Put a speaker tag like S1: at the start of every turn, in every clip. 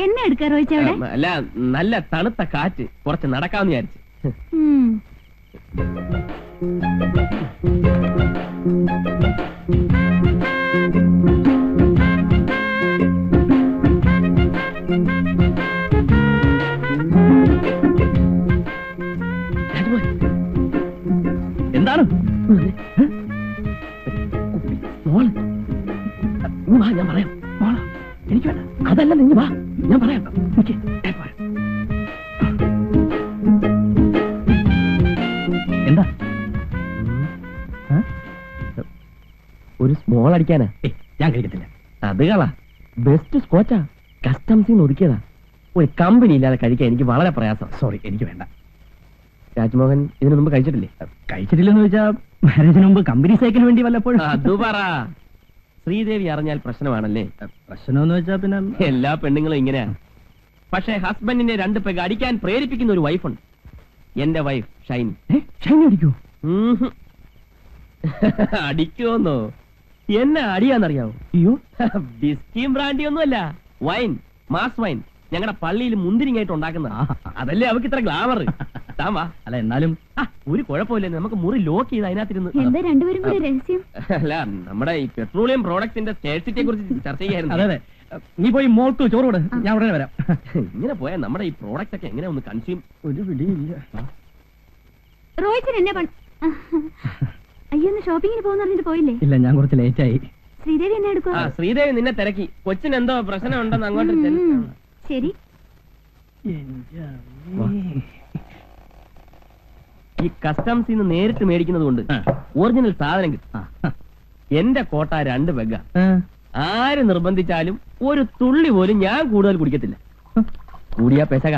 S1: എന്നെ എടുക്കാ റോയിച്ചവിടെ?
S2: അല്ല, നല്ല തണുത്ത കാറ്റ്, കുറച്ച് നടക്കാമെന്ന് വിചാരിച്ചു.
S3: എന്താണ്?
S2: ഞാൻ പറയാം. എനിക്ക് വേണ്ട, അതല്ല, നീ വാ, ഞാൻ പറയാം.
S3: എന്താ?
S2: ഒരു സ്മോൾ അടിക്കാനാ.
S3: ഞാൻ കഴിക്കത്തില്ല.
S2: അത് കളാ, ബെസ്റ്റ് സ്കോച്ചാ, കസ്റ്റംസിന്ന് ഒതുക്കിയതാ. ഒരു കമ്പനി ഇല്ലാതെ കഴിക്കാൻ എനിക്ക് വളരെ പ്രയാസം.
S3: സോറി, എനിക്ക് വേണ്ട.
S2: രാജ്മോഹൻ ഇതിനു മുമ്പ് കഴിച്ചിട്ടില്ലേ?
S3: കഴിച്ചിട്ടില്ലെന്ന് വെച്ചാ മാരേജിന് മുമ്പ് കമ്പനി സൈക്കിന് വേണ്ടി വല്ലപ്പോഴും.
S2: അത് പറ. ശ്രീദേവി അറിഞ്ഞാൽ പ്രശ്നമാണല്ലേ?
S3: പ്രശ്നമെന്ന് വെച്ചാ പിന്നെ
S2: എല്ലാ പെണ്ണുങ്ങളും ഇങ്ങനെയാ. പക്ഷേ ഹസ്ബൻഡിനെ 2 പെഗ് അടിക്കാൻ പ്രേരിപ്പിക്കുന്ന ഒരു വൈഫുണ്ട്. എന്റെ വൈഫ് ഷൈനി.
S3: ഷൈനി അടിക്കോ?
S2: അടിക്കുമെന്നോ? എന്നെ അടിയാന്നറിയാവോ?
S3: അയ്യോ,
S2: ബിസ്കിയും ബ്രാൻഡിയൊന്നുമല്ല, വൈൻ, മാസ് വൈൻ. ഞങ്ങളുടെ പള്ളിയിൽ മുന്തിരിങ്ങായിട്ട് ഉണ്ടാക്കുന്ന. അതല്ലേ അവർക്ക് ഇത്ര ഗ്ലാമർ.
S3: അല്ല, എന്നാലും
S2: ഒരു കുഴപ്പമില്ല, നമുക്ക് മുറി ലോക്ക് ചെയ്ത് അതിനകത്തിരുന്ന്.
S1: എന്താ രണ്ടുപേരും കൂടി രഹസ്യം?
S2: അല്ല, നമ്മുടെ ഈ പെട്രോളിയം പ്രോഡക്ട്സിന്റെ സ്കേർസിറ്റിയെ കുറിച്ച് ചർച്ച ചെയ്യായിരുന്നു.
S3: അതെ, നീ പോയി മോൾക്ക് ചോറ് കൊടു, ഞാൻ ഉടനെ വരാം.
S2: ഇങ്ങനെ പോയാൽ നമ്മുടെ ഈ പ്രോഡക്റ്റ് ഒക്കെ എങ്ങനെ ഒന്ന് കൺസ്യൂം?
S3: ഒരു പിടിയില്ല.
S1: റോയിച്ചൻ എന്നെ അയ്യോ, ഷോപ്പിങ്ങിന് പോകുന്ന പറഞ്ഞിട്ട് പോയില്ലേ?
S3: ഇല്ല, ഞാൻ കുറച്ച് ലേറ്റ് ആയി.
S1: ശ്രീദേവി എന്നെ എടുക്കുക?
S2: ശ്രീദേവി നിന്നെ തിരക്കി. കൊച്ചിന് എന്തോ പ്രശ്നം ഉണ്ടെന്ന് അങ്ങോട്ട്.
S1: ശരി.
S2: ഈ കസ്റ്റംസിൽ നിന്ന് നേരിട്ട് മേടിക്കുന്നത് കൊണ്ട് ഒറിജിനൽ സാധനം കിട്ടും. എന്റെ കോട്ട 2 പെഗ്ഗ. ആര് നിർബന്ധിച്ചാലും ഒരു തുള്ളി പോലും ഞാൻ കൂടുതൽ കുടിക്കത്തില്ല. കൂടിയാ പെസക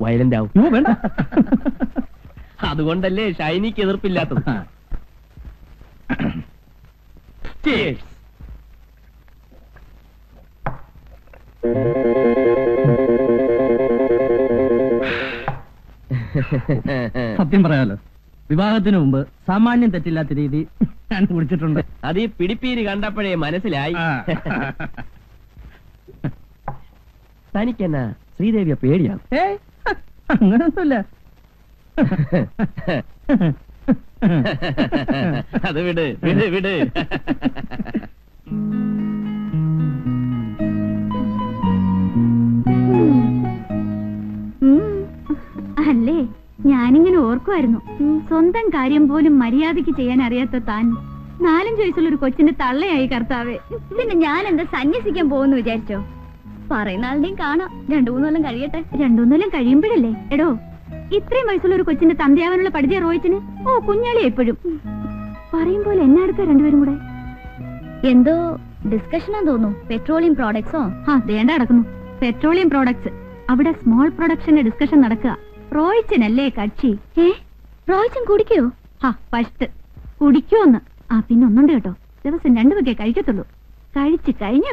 S2: വയലന്റ് ആവും.
S3: വേണ്ട.
S2: അതുകൊണ്ടല്ലേ ഷൈനിക്ക് എതിർപ്പില്ലാത്തത്.
S3: സത്യം പറയാലോ, വിവാഹത്തിന് മുമ്പ് സാമാന്യം തെറ്റില്ലാത്ത രീതി ഞാൻ കുടിച്ചിട്ടുണ്ട്.
S2: അത് ഈ പിടിപ്പീര് കണ്ടപ്പോഴേ മനസ്സിലായി. തനിക്കെന്നാ ശ്രീദേവിയെ പേടിയാണ്?
S3: അങ്ങനൊന്നുമില്ല.
S2: അത് വിട് വിട് വിട്.
S1: അല്ലേ, ഞാനിങ്ങനെ ഓർക്കുമായിരുന്നു, സ്വന്തം കാര്യം പോലും മര്യാദയ്ക്ക് ചെയ്യാൻ അറിയാത്ത താൻ 4-5 വയസ്സുള്ള ഒരു കൊച്ചിന്റെ തള്ളയായി കർത്താവേ. പിന്നെ ഞാൻ എന്താ സന്യസിക്കാൻ പോകുന്നു വിചാരിച്ചോ? പറയുന്ന ആളുടെയും കാണാം. 2-3 കൊല്ലം കഴിയട്ടെ. 2-3 കൊല്ലം കഴിയുമ്പോഴല്ലേ? എടോ, ഇത്രയും വയസ്സുള്ള ഒരു കൊച്ചിന്റെ തന്തയാവാനുള്ള പഠിച്ച റോയിച്ചിന് കുഞ്ഞാളി എപ്പോഴും പറയും പോലെ എന്നെ എടുക്ക രണ്ടുപേരും കൂടെ. എന്തോ ഡിസ്കഷനാന്ന് തോന്നുന്നു. പെട്രോളിയം പ്രോഡക്ട്സോ? വേണ്ട നടക്കുന്നു. Petroleum products. അവിടെ സ്മോൾ പ്രൊഡക്ഷന്റെ ഡിസ്കഷൻ നടക്കുക. റോയിച്ചനല്ലേ കക്ഷി? റോയിച്ചൻ കുടിക്കോ? ഫസ്റ്റ് കുടിക്കോന്ന്. പിന്നെ ഒന്നുണ്ട് കേട്ടോ, ദിവസം 2 പെഗ്ഗേ കഴിക്കത്തുള്ളൂ. കഴിച്ചു കഴിഞ്ഞ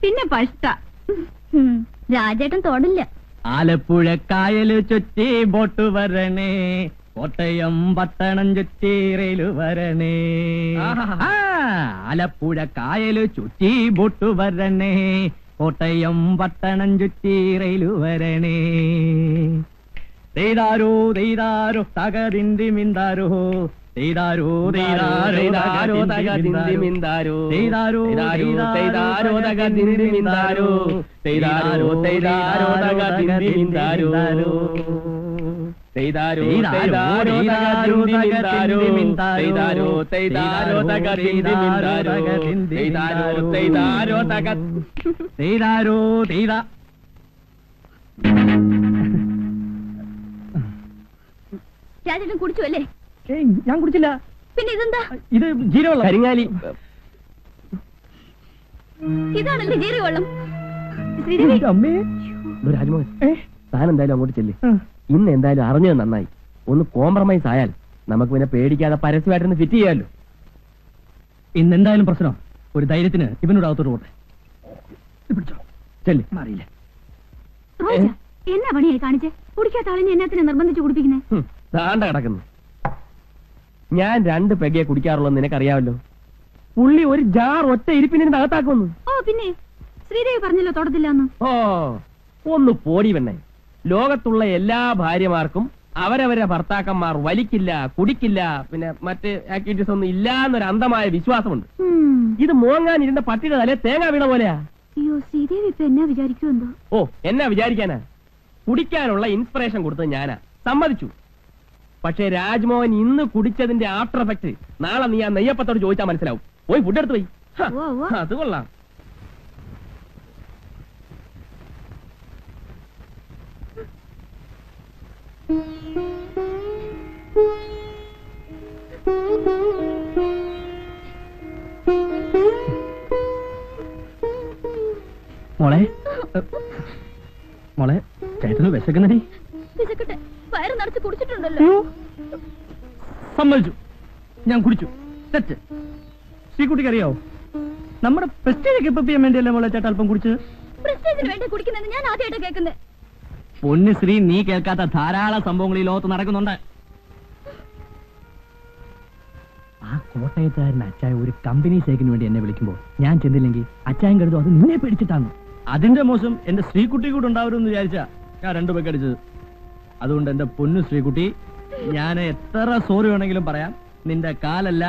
S1: പിന്നെ പഷ്ട. രാജേട്ടൻ തൊടില്ല.
S3: ആലപ്പുഴ കായല് ചുറ്റി ബോട്ട് വരണേ, കോട്ടയം പട്ടണം ചുറ്റി റെയില് വരണേ. ആലപ്പുഴ കായല് ചുറ്റി ബോട്ട് വരണേ, കോട്ടയം പട്ടണം ചുറ്റി റെയില് വരണേ. തെയ്താരോ തെയ്താരോ തകതിന്തി മിന്താരോ, തെയ്താരോ തെയ്താരോ തകതിന്തി മിന്താരോ, തെയ്താരോ തെയ്താരോ തകതിന്തി മിന്താരോ, തെയ്താരോ തെയ്താരോ തകതിന്തി മിന്താരോ, തെയ്താരോ തെയ്താരോ തകതിന്തി മിന്താരോ, തെയ്താരോ തെയ്താരോ തകതിന്തി മിന്താരോ, തെയ്താരോ തെയ്താരോ തക തെയ്താരോ തെയ്താ.
S1: രാജേട്ടൻ കുടിച്ചു അല്ലേ?
S3: ഞാൻ കുടിച്ചില്ല.
S1: പിന്നെ ഇതെന്താ?
S3: ഇത് ജീരവെള്ളം.
S2: കരിങ്ങാലി.
S1: ഇതാണല്ലേ ജീരവെള്ളം?
S2: രാജ്മോഹൻ, താൻ എന്തായാലും അങ്ങോട്ട് ചെല്ല്. ഇന്ന് എന്തായാലും അറിഞ്ഞത് നന്നായി. ഒന്ന് കോംപ്രമൈസ് ആയാൽ നമുക്ക് പിന്നെ പേടിക്കാതെ പരസ്യമായിട്ടൊന്ന് ഫിറ്റ് ചെയ്യാമല്ലോ.
S3: ഇന്ന് എന്തായാലും പ്രശ്നം. ഒരു ധൈര്യത്തിന് ഇവനോട് അകത്തോട്ട് പോട്ടെ. ചെല്ലി മാറിയില്ല.
S1: റോജ, എന്നാ പണിയായി കാണിച്ചേ? കുടിക്കാത്ത ആളിനെ എന്നാത്തിനെ നിർബന്ധിച്ച് കുടിപ്പിക്കുന്നേ?
S2: ദാണ്ട കിടക്കുന്നു. ഞാൻ 2 പെഗയെ കുടിക്കാറുള്ളൂ, നിനക്കറിയാമല്ലോ. പുള്ളി ഒരു ജാർ ഒറ്റ ഇരിപ്പിന് അകത്താക്കുന്നു.
S1: ഓ പിന്നെ ശ്രീദേവി പറഞ്ഞല്ലോ തൊടത്തില്ലാന്ന്.
S2: ഓ ഒന്ന് പോടി പെണ്ണെ. ലോകത്തുള്ള എല്ലാ ഭാര്യമാർക്കും അവരവരെ ഭർത്താക്കന്മാർ വലിക്കില്ല, കുടിക്കില്ല, പിന്നെ മറ്റ് ആക്ടിവിറ്റീസ് ഒന്നും ഇല്ല എന്നൊരു അന്ധമായ വിശ്വാസമുണ്ട്. ഇത് മോങ്ങാൻ ഇരുന്ന പട്ടിയുടെ തലേ തേങ്ങ വീണ പോലെയാ.
S1: അയ്യോ, ശ്രീദേവി ഇപ്പൊ എന്നാ വിചാരിക്കുമെന്തോ?
S2: ഓ എന്നാ വിചാരിക്കാനാ? കുടിക്കാനുള്ള ഇൻസ്പിറേഷൻ കൊടുത്തത് ഞാനാ, സമ്മതിച്ചു. പക്ഷേ രാജ്മോഹൻ ഇന്ന് കുടിച്ചതിന്റെ ആഫ്റ്റർ എഫക്ട് നാളെ നീ ആ നെയ്യപ്പത്തോട് ചോദിച്ചാൽ മനസ്സിലാവും. പോയി ഫുഡ് എടുത്ത് പോയി. അത് കൊള്ളാം.
S3: മോളെ മോളെ ചേട്ടന് വിശക്കുന്നേ?
S1: വിശക്കട്ടെ, വയറ് നിറച്ച് കുടിച്ചിട്ടുണ്ടല്ലോ.
S3: സമ്മതിച്ചു, ഞാൻ കുടിച്ചു. തെറ്റ്. ശ്രീകുട്ടിക്ക് അറിയാവോ, നമ്മുടെ പ്രസ്റ്റേജ് കീപ്പ് ചെയ്യാൻ വേണ്ടിയല്ലേ മോളെ ചേട്ടൻ അല്പം കുടിച്ചത്?
S1: പ്രസ്റ്റേജിന് വേണ്ടി കുടിക്കുന്നത് ഞാൻ ആദ്യമായിട്ട് കേൾക്കുന്നത്.
S3: പൊന്നു ശ്രീ, നീ കേൾക്കാത്ത ധാരാളം സംഭവങ്ങൾ ഈ ലോകത്ത് നടക്കുന്നുണ്ട്. ആ കോട്ടയത്തുകാരൻ അച്ചായ ഒരു കമ്പനി സേക്കിന് വേണ്ടി എന്നെ വിളിക്കുമ്പോൾ ഞാൻ ചെന്നില്ലെങ്കിൽ അച്ചായൻ കരുതും അത് നിന്നെ പേടിച്ചിട്ടാണ്. അതിന്റെ മോശം എന്റെ ശ്രീകുട്ടി കൂടെ ഉണ്ടാവരുമെന്ന് വിചാരിച്ചാ ഞാൻ 2 പേക്ക് അടിച്ചത്. അതുകൊണ്ട് എന്റെ പൊന്നു ശ്രീകുട്ടി, ഞാൻ എത്ര സോറി വേണമെങ്കിലും പറയാം. നിന്റെ കാലല്ല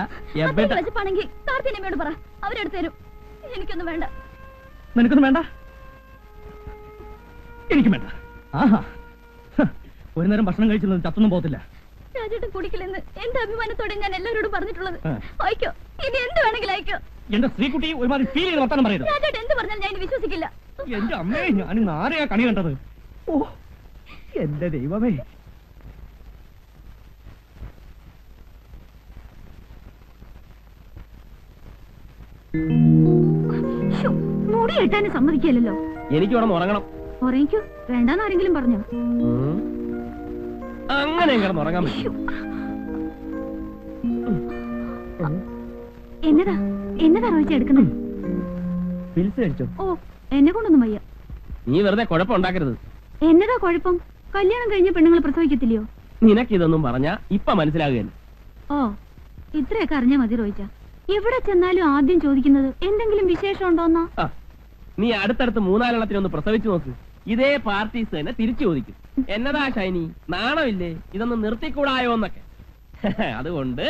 S1: പറ, അവരെടുത്ത് തരും. എനിക്കൊന്നും വേണ്ട.
S3: നിനക്കൊന്നും വേണ്ട? എനിക്കും വേണ്ട. ആഹാ, ഒരു നേരം ഭക്ഷണം കഴിച്ചത് ചത്തൊന്നും പോകത്തില്ല.
S1: രാജേട്ടൻ കുടിക്കില്ലെന്ന് എന്റെ അഭിമാനത്തോടെ ഞാൻ എല്ലാവരോടും പറഞ്ഞിട്ടുള്ളത്. അയക്കോ, ഇനി എന്ത് വേണമെങ്കിലും അയക്കോ.
S3: എന്റെ ശ്രീകുട്ടി ഒരുമാതിരി ഫീൽ ചെയ്ത് വർത്താനം പറയുന്നത്.
S1: രാജേട്ടൻ എന്ത് പറഞ്ഞാലും ഞാൻ വിശ്വസിക്കില്ല.
S3: എന്റെ അമ്മേ, ഞാൻ ഇന്ന് ആരെയാ കണി കണ്ടത്? ഓ എന്റെ ദൈവമേ.
S1: മുടി കെട്ടാനും സമ്മതിക്കില്ലല്ലോ.
S2: എനിക്ക് ഉടന്ന് ഉറങ്ങണം.
S1: ഉറങ്ങിക്കോ, വേണ്ടാന്ന് ആരെങ്കിലും പറഞ്ഞോ?
S2: അങ്ങനെ കിടന്ന് ഉറങ്ങാൻ പറ്റും.
S1: എന്നതാ എന്നതാ റോയിച്ച എടുക്കുന്നത്?
S2: പിൽസ് കഴിച്ചോ?
S1: ഓ, എന്നെ കൊണ്ടൊന്നും വയ്യ.
S2: നീ വെറുതെ കുഴപ്പമുണ്ടാക്കരുത്.
S1: എന്നതാ കുഴപ്പം? കല്യാണം കഴിഞ്ഞ പെണ്ണുങ്ങൾ പ്രസവിക്കത്തില്ലയോ?
S2: നിനക്കിതൊന്നും പറഞ്ഞാ ഇപ്പൊ മനസ്സിലാകുകയല്ല.
S1: ഓ, ഇത്രയൊക്കെ അറിഞ്ഞാ മതി റോയിച്ച. എവിടെ ചെന്നാലും ആദ്യം ചോദിക്കുന്നത് എന്തെങ്കിലും വിശേഷം ഉണ്ടോന്നാ.
S2: നീ അടുത്തടുത്ത് 3-4 പ്രസവിച്ചു നോക്ക്. ഇതേ പാർട്ടീസ് തന്നെ തിരിച്ചു ചോദിക്കും. എന്നതാ ഷൈനി, നാണമില്ലേ? ഇതൊന്ന് നിർത്തിക്കൂടായോ എന്നൊക്കെ. അതുകൊണ്ട്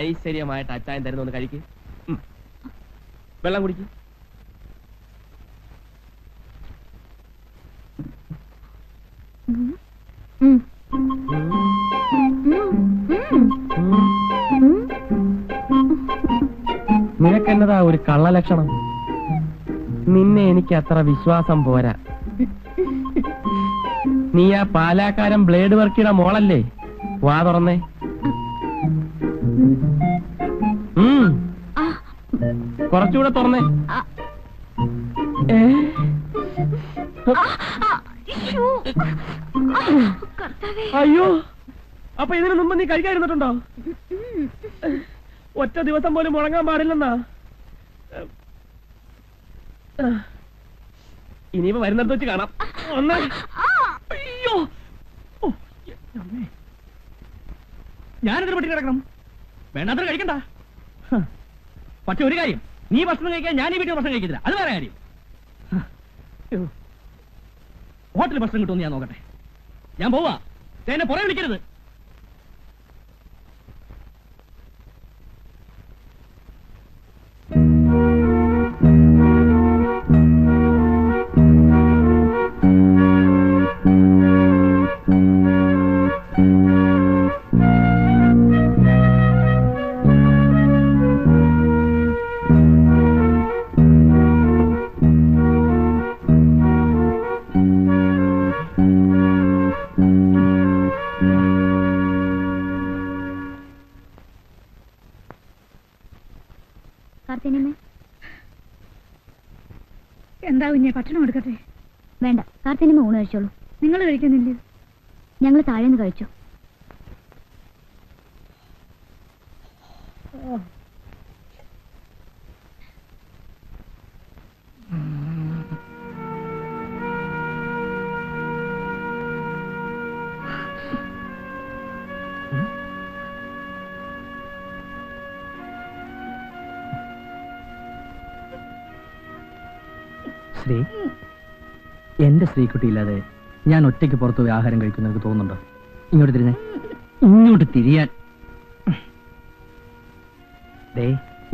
S2: ഐശ്വര്യമായിട്ട് അച്ചായൻ തരുന്നൊന്ന് കഴിക്ക്. വെള്ളം കുടിക്ക്. നിനക്കെന്നതാ ഒരു കള്ളലക്ഷണം? നിന്നെ എനിക്ക് അത്ര വിശ്വാസം പോരാ. നീ ആ പാലാക്കാരൻ ബ്ലേഡ് വർക്കിയുടെ മോളല്ലേ? വാ തുറന്നേ. കുറച്ചുകൂടെ തുറന്നേ. അയ്യോ, അപ്പൊ ഇതിനു മുമ്പ് നീ കഴിക്കാതിരുന്നിട്ടുണ്ടോ? ഒറ്റ ദിവസം പോലും മുടങ്ങാൻ പാടില്ലെന്നാ. ഇനിയിപ്പോ വരുന്നിടത്ത് വെച്ച് കാണാം. അയ്യോ,
S3: ഞാനെന്തൊരു പട്ടി കിടക്കണം? വേണ്ടാത്ര കഴിക്കണ്ട. പക്ഷെ ഒരു കാര്യം, നീ ഭക്ഷണം കഴിക്കാൻ ഞാൻ ഈ വീട്ടിൽ ഭക്ഷണം കഴിക്കത്തില്ല. അത് വേറെ കാര്യം. ഹോട്ടലിൽ ഭക്ഷണം കിട്ടുമെന്ന് ഞാൻ നോക്കട്ടെ. ഞാൻ പോവാ. എന്നെ പുറകെ വിളിക്കരുത്.
S1: എന്താ കുഞ്ഞെ, ഭക്ഷണം എടുക്കട്ടെ? വേണ്ട, കാർത്തിനിമ ഊണ് കഴിച്ചോളൂ. നിങ്ങൾ കഴിക്കുന്നില്ലേ? ഞങ്ങൾ താഴേന്ന് കഴിച്ചു.
S3: ശ്രീ, എന്റെ ശ്രീകുട്ടി ഇല്ലാതെ ഞാൻ ഒറ്റയ്ക്ക് പുറത്തു പോയി ആഹാരം കഴിക്കുന്ന എനിക്ക് തോന്നുന്നുണ്ടോ? ഇങ്ങോട്ട് തിരിഞ്ഞേ, ഇങ്ങോട്ട് തിരിയാൻ. ദേ,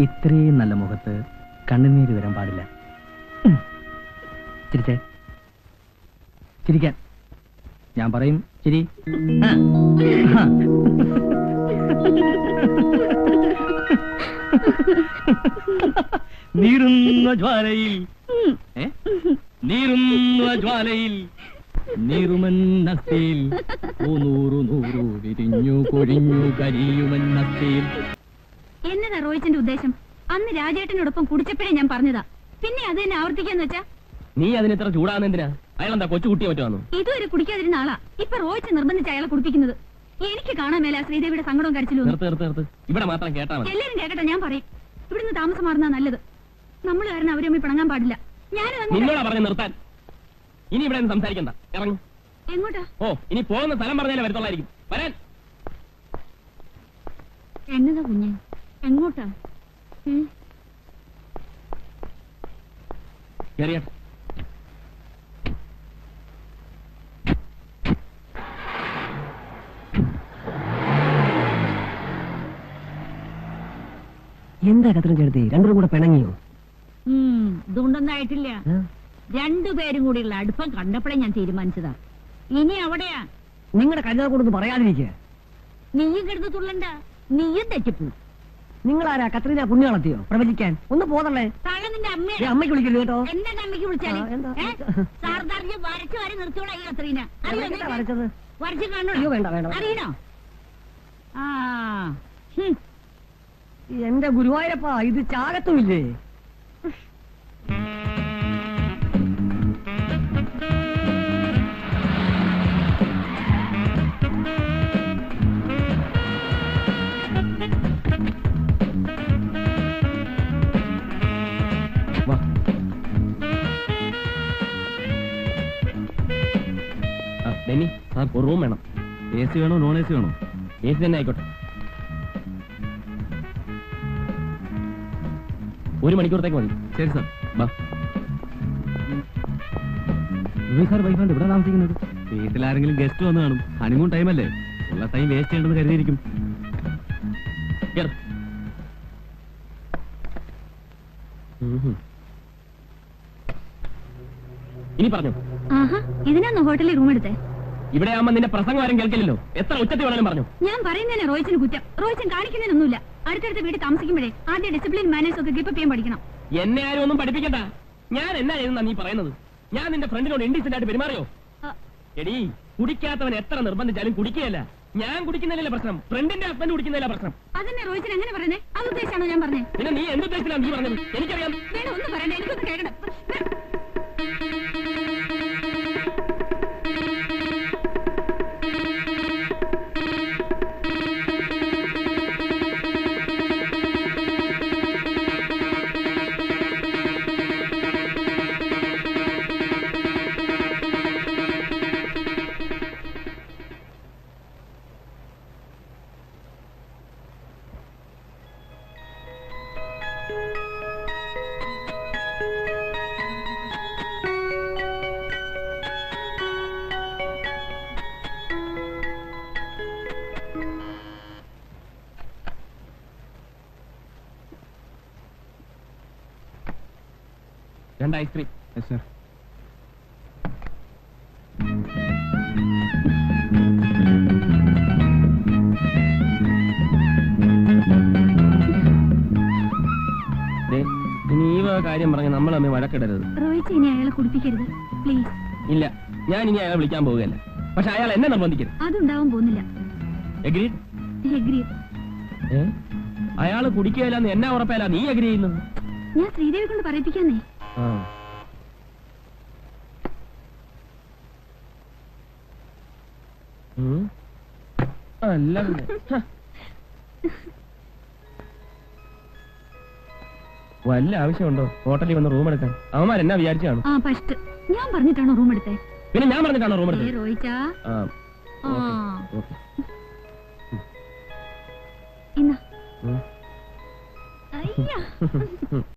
S3: ഇത്രയും നല്ല മുഖത്ത് കണ്ണുനീര് വരാൻ പാടില്ല. ചിരിച്ചേ, ചിരിക്കാൻ. ഞാൻ പറയും ചിരി. നീറുന്ന ജ്വാലയിൽ, നീറുന്ന ജ്വാലയിൽ, നീറുമെന്നസ്തയിൽ, നൂറു നൂറു വിരിഞ്ഞു കൊഴിഞ്ഞു കരിയുമെന്നസ്തയിൽ.
S1: എന്നതാ റോയിച്ചിന്റെ ഉദ്ദേശം? അന്ന് രാജേട്ടനോടൊപ്പം കുടിച്ചപ്പോഴേ ഞാൻ പറഞ്ഞതാ, പിന്നെ അത് തന്നെ ആവർത്തിക്കാന്ന് വെച്ചാ?
S2: നീ അതിനെത്ര ചൂടാകുന്നെന്തിനാ? അയാളെന്താ കൊച്ചുകുട്ടിയെ പറ്റുവാന്നു?
S1: ഇതുവരെ കുടിക്കാതിരുന്ന ആളാ ഇപ്പൊ റോയിച്ച് നിർബന്ധിച്ച് അയാളെ കുടിപ്പിക്കുന്നത്. എനിക്ക് കാണാൻ മേല ശ്രീദേവിയുടെ സങ്കടവും കരച്ചിലും.
S2: ഇവിടെ മാത്രം കേട്ടാ മതി.
S1: എല്ലാരും കേക്കട്ടെ, ഞാൻ പറയും. ഇവിടുന്ന് താമസം മാറുന്ന നല്ലത്. നമ്മൾ കാരണം അവരെ തമ്മിൽ പിണങ്ങാൻ പാടില്ല.
S2: നിന്നോടാ പറഞ്ഞു നിർത്താൻ. ഇനി ഇവിടെ സംസാരിക്കണ്ട, ഇറങ്ങും.
S1: എങ്ങോട്ടാ?
S2: ഓ, ഇനി പോകുന്ന സ്ഥലം പറഞ്ഞാലേ വരത്തുള്ളായിരിക്കും. വരാൻ.
S1: എന്നതാ കുഞ്ഞെ, എങ്ങോട്ടാ?
S2: കേറിയാട്ടെ.
S3: എന്താ കത്രം ചേർത്തി? രണ്ടും കൂടെ പിണങ്ങിയോ?
S1: ഇതുകൊണ്ടൊന്നും ആയിട്ടില്ല. രണ്ടുപേരും കൂടിയുള്ള അടുപ്പം കണ്ടപ്പോഴേ ഞാൻ തീരുമാനിച്ചതാ. ഇനി അവിടെയാ.
S3: നിങ്ങളുടെ കരുതാ കൊണ്ടൊന്നും പറയാതിരിക്കുക.
S1: നീയും കരുത് തുള്ളണ്ട, നീയും തെറ്റിപ്പോ.
S3: നിങ്ങളാരാ കത്രീന പുണ്യാളത്തിയോ പ്രവചിക്കാൻ? ഒന്ന് പോതല്ലേ.
S1: താഴെ നിന്റെ
S3: അമ്മയ്ക്ക് വിളിക്കരുത് കേട്ടോ.
S1: എന്റെ അമ്മയ്ക്ക് വിളിച്ചാലേ സാർദാർജി വരച്ചു വരെ നിർത്തോളാ ഈ കത്രീന.
S3: വരച്ചത്
S1: വരച്ചു കാണോ?
S3: വേണ്ട വേണ്ട.
S1: അറിയണോ? ആ,
S3: എന്റെ ഗുരുവായൂരപ്പ, ഇത് ചാകത്തുമില്ലേ?
S2: ഒരു റൂം വേണം.
S3: എ സി വേണോ നോൺ എ സി വേണോ?
S2: എ സി തന്നെ ആയിക്കോട്ടെ. 1 മണിക്കൂറത്തേക്ക് മതി.
S3: ശരി സാർ. സാർ വൈഫാണ്ട് ഇവിടെ താമസിക്കുന്നത്? വീട്ടിലാരെങ്കിലും ഗസ്റ്റ് വന്ന് കാണും. ഹണിമൂൺ ടൈമല്ലേ, ഉള്ള ടൈം വേസ്റ്റ് ചെയ്യണമെന്ന് കരുതിയിരിക്കും.
S2: ഇനി പറഞ്ഞു.
S1: ഇതിനാന്നോ ഹോട്ടലിൽ റൂം എടുത്തേ?
S2: ഇവിടെ ആവുമ്പോ നിന്റെ പ്രസംഗം ആരും കേൾക്കില്ലല്ലോ. എത്ര ഉച്ചത്തിൽ വേണമെങ്കിലും പറഞ്ഞു.
S1: ഞാൻ പറയുന്നതിനെ റോയിച്ചിന് കുറ്റം. റോയിച്ചൻ കാണിക്കുന്നതിനൊന്നുമില്ല. അടുത്തടുത്ത് വീട്ടിൽ താമസിക്കുമ്പോഴേ ആദ്യം ഡിസിപ്ലിൻ മാനേഴ്സ് ഒക്കെ കീപ്പ് ചെയ്യാൻ പഠിക്കണം.
S2: എന്നെ ആരും ഒന്നും പഠിപ്പിക്കണ്ട. ഞാൻ എന്നാ ചെയ്യുന്ന നീ പറയുന്നത്? ഞാൻ നിന്റെ ഫ്രണ്ടിനോട് ഇൻഡീസെന്റ് ആയിട്ട് പെരുമാറിയോ? എടീ, കുടിക്കാത്തവൻ എത്ര നിർബന്ധിച്ചാലും കുടിക്കുകയല്ല. ഞാൻ കുടിക്കുന്നതിലല്ല പ്രശ്നം, ഫ്രണ്ടിന്റെ ഹസ്ബൻഡ് കുടിക്കുന്നതില പ്രശ്നം.
S1: അതന്നെ റോയിച്ചൻ എങ്ങനെ പറഞ്ഞേ? അത് ഉദ്ദേശിച്ചാണോ ഞാൻ പറഞ്ഞേ?
S2: പിന്നെ നീ എന്തുദ്ദേശിച്ചാണ് നീ പറഞ്ഞത്? എനിക്കറിയാം.
S1: വേണം, ഒന്നും പറയണ്ട, എനിക്കൊന്ന് കേൾക്കണം.
S2: രണ്ട് ഐസ്ക്രീം.
S3: സർ.
S2: ഇനി ഈ കാര്യം പറഞ്ഞ നമ്മൾ തമ്മിൽ വഴക്കിടരുത്.
S1: റോയിച്ച് ഇനി അയാളെ കുടിപ്പിക്കരുത് പ്ലീസ്.
S2: ഇല്ല, ഞാൻ ഇനി അയാളെ വിളിക്കാൻ പോവുകയല്ല. പക്ഷെ അയാൾ എന്നെ നിർബന്ധിക്കരുത്.
S1: അതുണ്ടാവാൻ പോകുന്നില്ല.
S2: എഗ്രീഡ്?
S1: എഗ്രീഡ്.
S2: അയാള് കുടിക്കുകയല്ലെന്ന് എന്നാ ഉറപ്പല്ല നീ എഗ്രി ചെയ്യുന്നത്?
S1: ഞാൻ ശ്രീദേവി കൊണ്ട് പറയിപ്പിക്കാന്നേ.
S2: അല്ല, വല്ല ആവശ്യമുണ്ടോ ഹോട്ടലിൽ വന്ന് റൂം എടുക്കാൻ? അവന്മാർ എന്നാ വിചാരിച്ചാണ്?
S1: ഞാൻ പറഞ്ഞിട്ടാണോ റൂം എടുത്തേ?
S2: പിന്നെ ഞാൻ പറഞ്ഞിട്ടാണോ റൂം എടുത്തത്?
S1: റോയിച്ചാ, ഇന്നാ